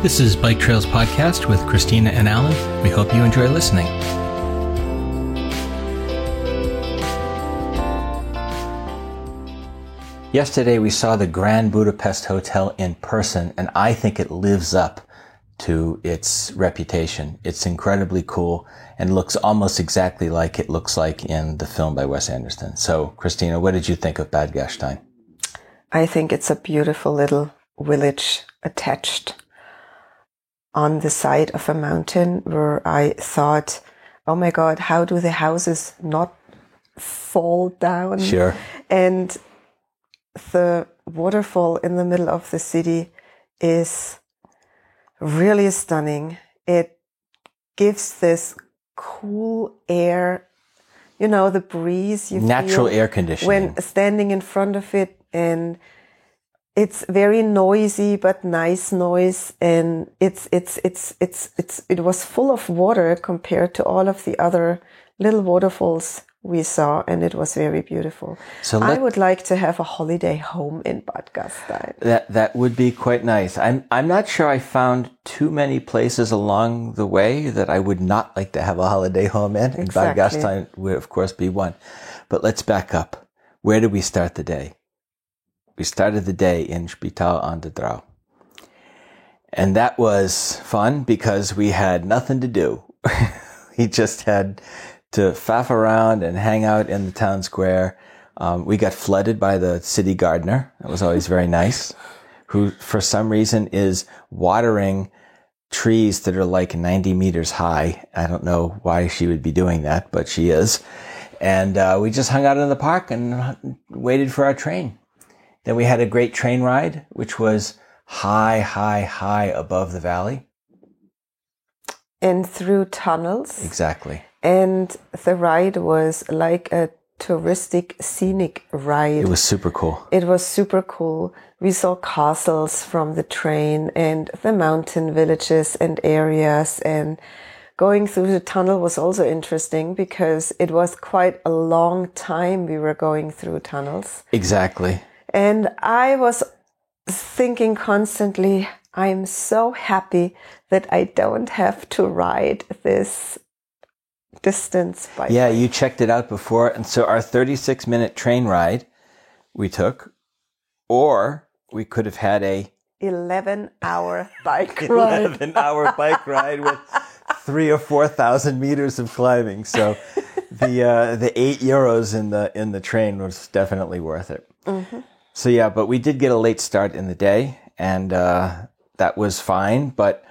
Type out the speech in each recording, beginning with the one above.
This is Bike Trails Podcast with Christina and Alan. We hope you enjoy listening. Yesterday we saw the Grand Budapest Hotel in person, and I think it lives up to its reputation. It's incredibly cool and looks almost exactly like it looks like in the film by Wes Anderson. So, Christina, what did you think of Bad Gastein? I think it's a beautiful little village attached on the side of a mountain where I thought, oh my God, how do the houses not fall down? Sure. And the waterfall in the middle of the city is really stunning. It gives this cool air, you know, the breeze you Natural feel air conditioning when standing in front of it, and it's very noisy but nice noise, and it was full of water compared to all of the other little waterfalls we saw, and it was very beautiful. So I would like to have a holiday home in Bad Gastein. That would be quite nice. I'm not sure I found too many places along the way that I would not like to have a holiday home in. And Bad Gastein would, of course, be one. But let's back up. Where did we start the day? We started the day in Spital an der Drau. And that was fun because we had nothing to do. We just had to faff around and hang out in the town square. We got flooded by the city gardener. That was always very nice. Who, for some reason, is watering trees that are like 90 meters high. I don't know why she would be doing that, but she is. And we just hung out in the park and waited for our train. Then we had a great train ride, which was high above the valley. And through tunnels. Exactly. And the ride was like a touristic scenic ride. It was super cool. It was super cool. We saw castles from the train and the mountain villages and areas, and going through the tunnel was also interesting because it was quite a long time we were going through tunnels. Exactly. And I was thinking constantly, I'm so happy that I don't have to ride this distance bike. Yeah, you checked it out before. And so our 36-minute train ride we took, or we could have had a 11-hour bike ride. 11-hour bike ride with 3,000 or 4,000 meters of climbing. So the €8 in the train was definitely worth it. Mm-hmm. So yeah, but we did get a late start in the day, and that was fine. But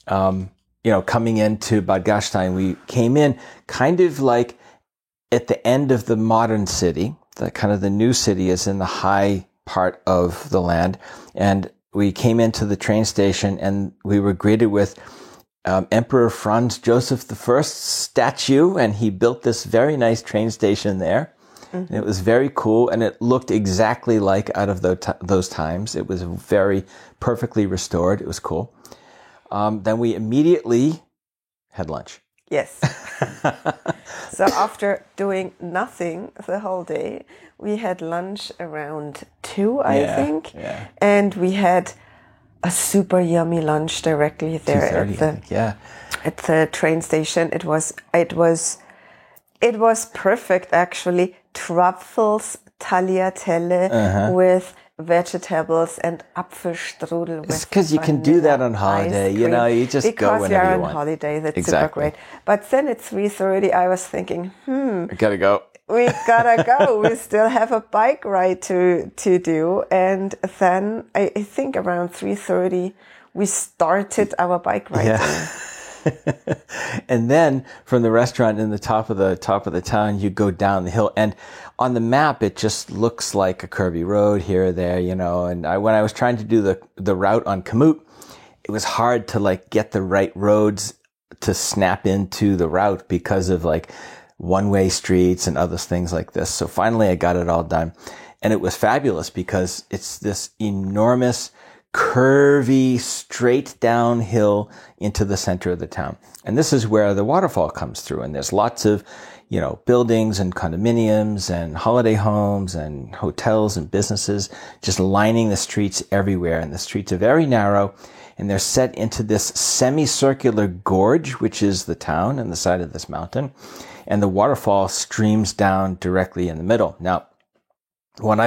coming into Bad Gastein, we came in kind of like at the end of the modern city. The kind of the new city is in the high part of the land, and we came into the train station, and we were greeted with Emperor Franz Joseph I's statue, and he built this very nice train station there. Mm-hmm. And it was very cool, and it looked exactly like out of those times. It was very perfectly restored. It was cool. Then we immediately had lunch. Yes. So after doing nothing the whole day, we had lunch around 2, I think. Yeah. And we had a super yummy lunch directly there at the train station. It was perfect, actually. Truffles, tagliatelle with vegetables and Apfelstrudel. It's because you can do that on holiday. You know, you just go whenever you want. Because we are on holiday, that's super great. But then at 3:30, I was thinking, I gotta go. We gotta go. We still have a bike ride to do. And then I think around 3:30, we started our bike ride. Yeah. And then from the restaurant in the top of the town, you go down the hill, and on the map it just looks like a curvy road here or there, you know. And when I was trying to do the route on Komoot, it was hard to like get the right roads to snap into the route because of like one-way streets and other things like this. So finally I got it all done, and it was fabulous because it's this enormous curvy, straight downhill into the center of the town. And this is where the waterfall comes through. And there's lots of, buildings and condominiums and holiday homes and hotels and businesses just lining the streets everywhere. And the streets are very narrow, and they're set into this semicircular gorge, which is the town and the side of this mountain. And the waterfall streams down directly in the middle. Now, when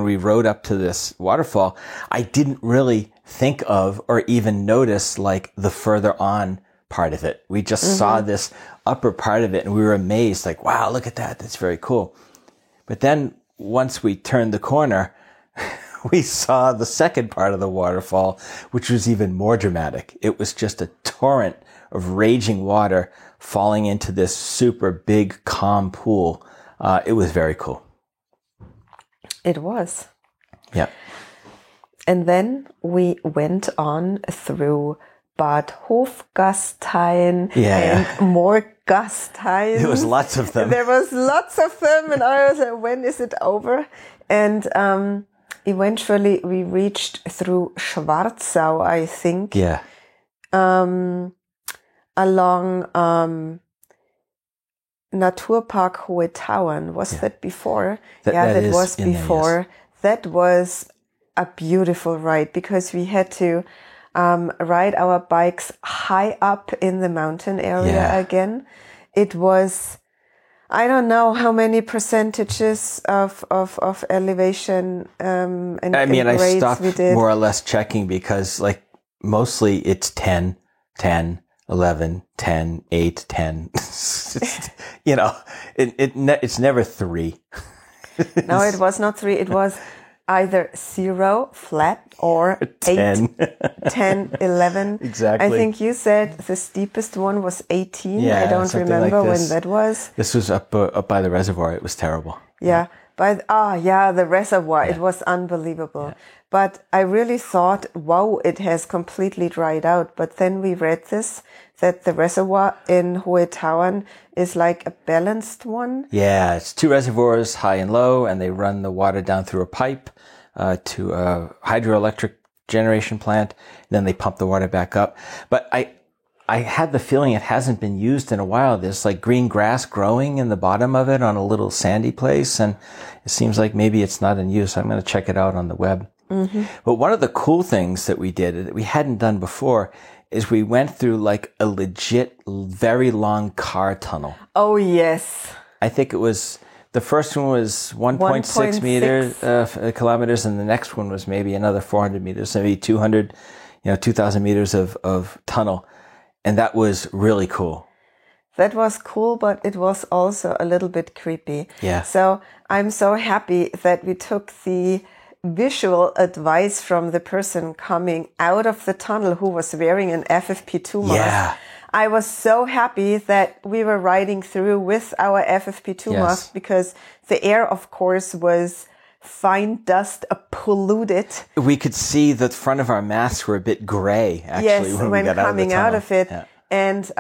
we rode up to this waterfall, I didn't really think of or even notice like the further on part of it. We just saw this upper part of it and we were amazed, like, wow, look at that. That's very cool. But then once we turned the corner, we saw the second part of the waterfall, which was even more dramatic. It was just a torrent of raging water falling into this super big, calm pool. It was very cool. It was. Yeah. And then we went on through Bad Hofgastein and more Gastein. There was lots of them. There was lots of them, and I was like, when is it over? And eventually we reached through Schwarzau, I think. Yeah. Along Naturpark Hohe Tauern. Was that before? That was before. There, yes. That was a beautiful ride because we had to ride our bikes high up in the mountain area again. It was, I don't know how many percentages of elevation and I stopped more or less checking because like mostly it's 10, 10, 11, 10, 8, 10. It's never 3. No, it was not 3. It was either 0, flat, or 10. 8, 10, 11. Exactly. I think you said the steepest one was 18. Yeah, I don't remember like when that was. This was up by the reservoir. It was terrible. Yeah. The reservoir. Yeah. It was unbelievable. Yeah. But I really thought, wow, it has completely dried out. But then we read that the reservoir in Hohe Tauern is like a balanced one. Yeah, it's 2 reservoirs, high and low, and they run the water down through a pipe to a hydroelectric generation plant. And then they pump the water back up. But I had the feeling it hasn't been used in a while. There's like green grass growing in the bottom of it on a little sandy place. And it seems like maybe it's not in use. I'm going to check it out on the web. Mm-hmm. But one of the cool things that we did that we hadn't done before is we went through like a legit, very long car tunnel. Oh, yes. I think it was, the first one was 1.6 meters, kilometers, and the next one was maybe another 400 meters, maybe 2,000 meters of tunnel. And that was really cool. That was cool, but it was also a little bit creepy. Yeah. So I'm so happy that we took the visual advice from the person coming out of the tunnel who was wearing an FFP2 mask. Yeah. I was so happy that we were riding through with our FFP2 mask because the air, of course, was fine dust, polluted. We could see the front of our masks were a bit gray, actually, when we got coming out of it. Yeah. And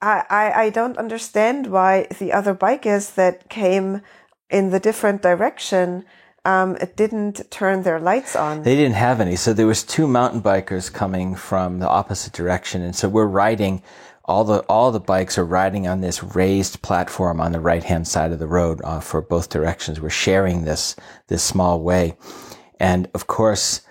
I don't understand why the other bikers that came in the different direction it didn't turn their lights on. They didn't have any. So there was 2 mountain bikers coming from the opposite direction. And so we're riding, all the bikes are riding on this raised platform on the right-hand side of the road for both directions. We're sharing this small way. And of course,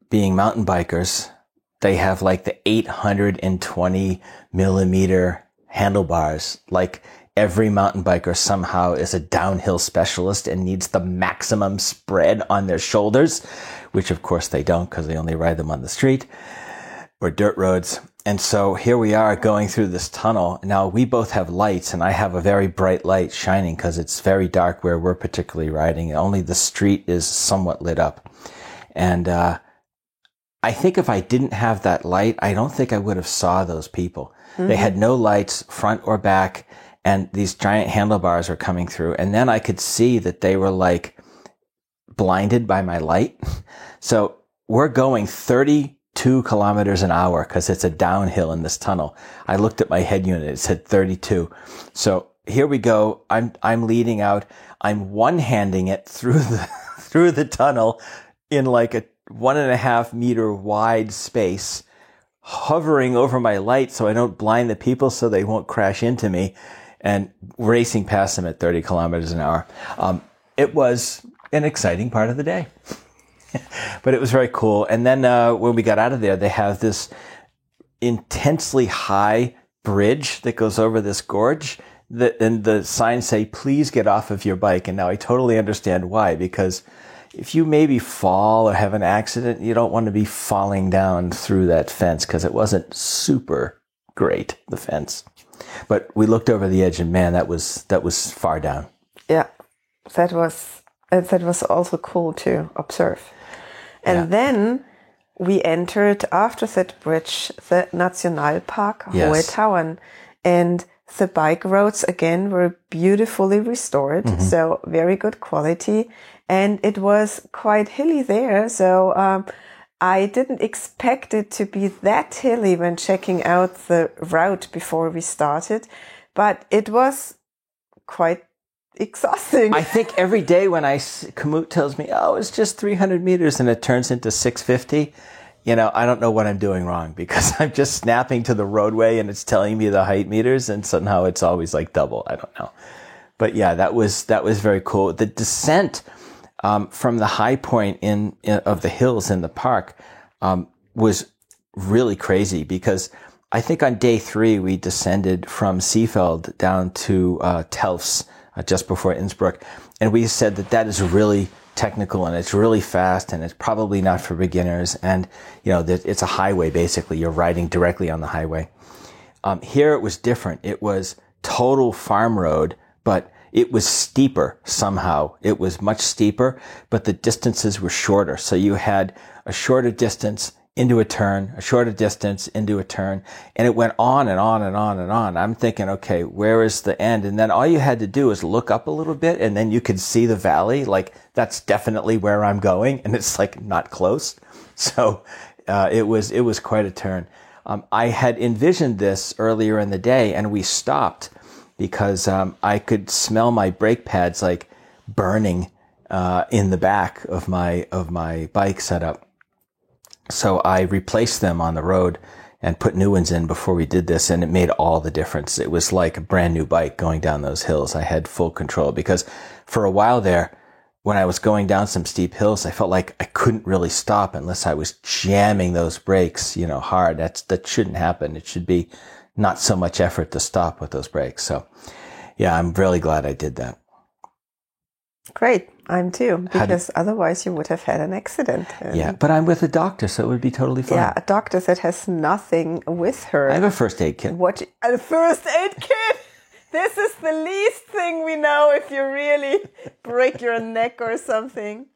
being mountain bikers, they have like the 820 millimeter handlebars. Like every mountain biker somehow is a downhill specialist and needs the maximum spread on their shoulders, which of course they don't because they only ride them on the street or dirt roads. And so here we are going through this tunnel. Now we both have lights, and I have a very bright light shining because it's very dark where we're particularly riding. Only the street is somewhat lit up. And I think if I didn't have that light, I don't think I would have saw those people. Mm-hmm. They had no lights, front or back. And these giant handlebars were coming through. And then I could see that they were like blinded by my light. So we're going 32 kilometers an hour because it's a downhill in this tunnel. I looked at my head unit. It said 32. So here we go. I'm leading out. I'm one-handing it through the tunnel, in like a 1.5 meter wide space, hovering over my light so I don't blind the people so they won't crash into me, and racing past them at 30 kilometers an hour. It was an exciting part of the day, but it was very cool. And then when we got out of there, they have this intensely high bridge that goes over this gorge, and the signs say, please get off of your bike. And now I totally understand why, because if you maybe fall or have an accident, you don't want to be falling down through that fence, because it wasn't super great, the fence. But we looked over the edge, and man, that was far down. Yeah, that was also cool to observe. And then we entered, after that bridge, the Nationalpark Hohe Tauern, and the bike roads again were beautifully restored, so very good quality. And it was quite hilly there, so I didn't expect it to be that hilly when checking out the route before we started, but it was quite exhausting. I think every day when Komoot tells me, oh, it's just 300 meters and it turns into 650, I don't know what I'm doing wrong, because I'm just snapping to the roadway and it's telling me the height meters, and somehow it's always like double. I don't know. But yeah, that was very cool. The descent from the high point of the hills in the park was really crazy, because I think on day 3 we descended from Seefeld down to Telfs just before Innsbruck, and we said that is really technical and it's really fast and it's probably not for beginners, and it's a highway. Basically, you're riding directly on the highway. Here it was different. It was total farm road, but it was steeper somehow. It was much steeper, but the distances were shorter. So you had a shorter distance into a turn, a shorter distance into a turn, and it went on and on and on and on. I'm thinking, okay, where is the end? And then all you had to do is look up a little bit, and then you could see the valley. Like, that's definitely where I'm going, and it's like not close. So it was quite a turn. I had envisioned this earlier in the day, and we stopped because I could smell my brake pads like burning in the back of my bike setup. So I replaced them on the road and put new ones in before we did this, and it made all the difference. It was like a brand new bike going down those hills. I had full control, because for a while there, when I was going down some steep hills, I felt like I couldn't really stop unless I was jamming those brakes, hard. That shouldn't happen. It should be not so much effort to stop with those brakes. So yeah, I'm really glad I did that. Great. I'm too, because otherwise you would have had an accident. Yeah, but I'm with a doctor, so it would be totally fine. Yeah, a doctor that has nothing with her. I have a first aid kit. A first aid kit? This is the least thing we know if you really break your neck or something.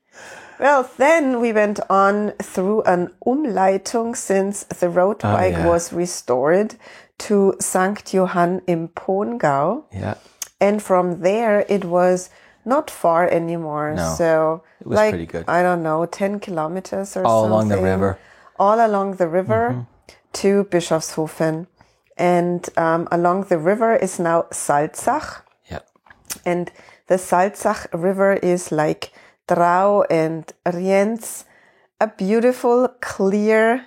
Well, then we went on through an Umleitung, since the road bike was restored, to St. Johann im Pongau. Yeah. And from there it was not far anymore. No, so it was pretty good. I don't know, 10 kilometers or something. All along the river. All along the river to Bischofshofen. And along the river is now Salzach. Yeah. And the Salzach River is like Drau and Rienz, a beautiful, clear,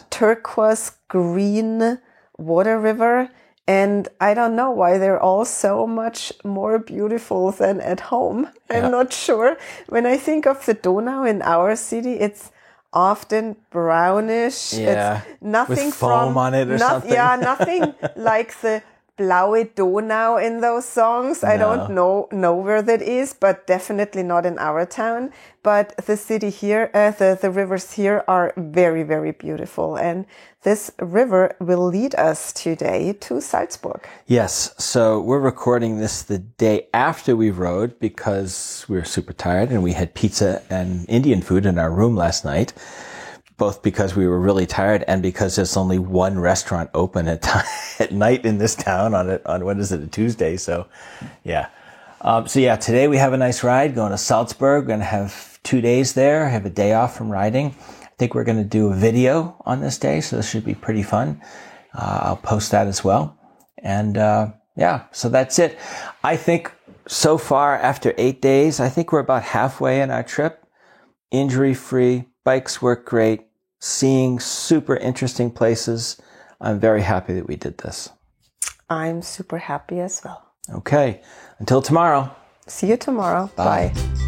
turquoise green water river. And I don't know why they're all so much more beautiful than at home. I'm not sure. When I think of the Donau in our city, it's often brownish. Yeah. It's nothing with foam on it or something. Yeah, nothing like the Blaue Donau in those songs. No. I don't know where that is, but definitely not in our town. But the city here, the rivers here are very, very beautiful. And this river will lead us today to Salzburg. Yes. So we're recording this the day after we rode, because we were super tired and we had pizza and Indian food in our room last night. Both because we were really tired and because there's only one restaurant open at night in this town on what is it, a Tuesday? So, yeah. Today we have a nice ride going to Salzburg. We're going to have 2 days there, have a day off from riding. I think we're going to do a video on this day, so this should be pretty fun. I'll post that as well. And, so that's it. I think so far, after 8 days, I think we're about halfway in our trip. injury-free. Bikes work great. Seeing super interesting places. I'm very happy that we did this. I'm super happy as well. Okay. Until tomorrow. See you tomorrow. Bye. Bye.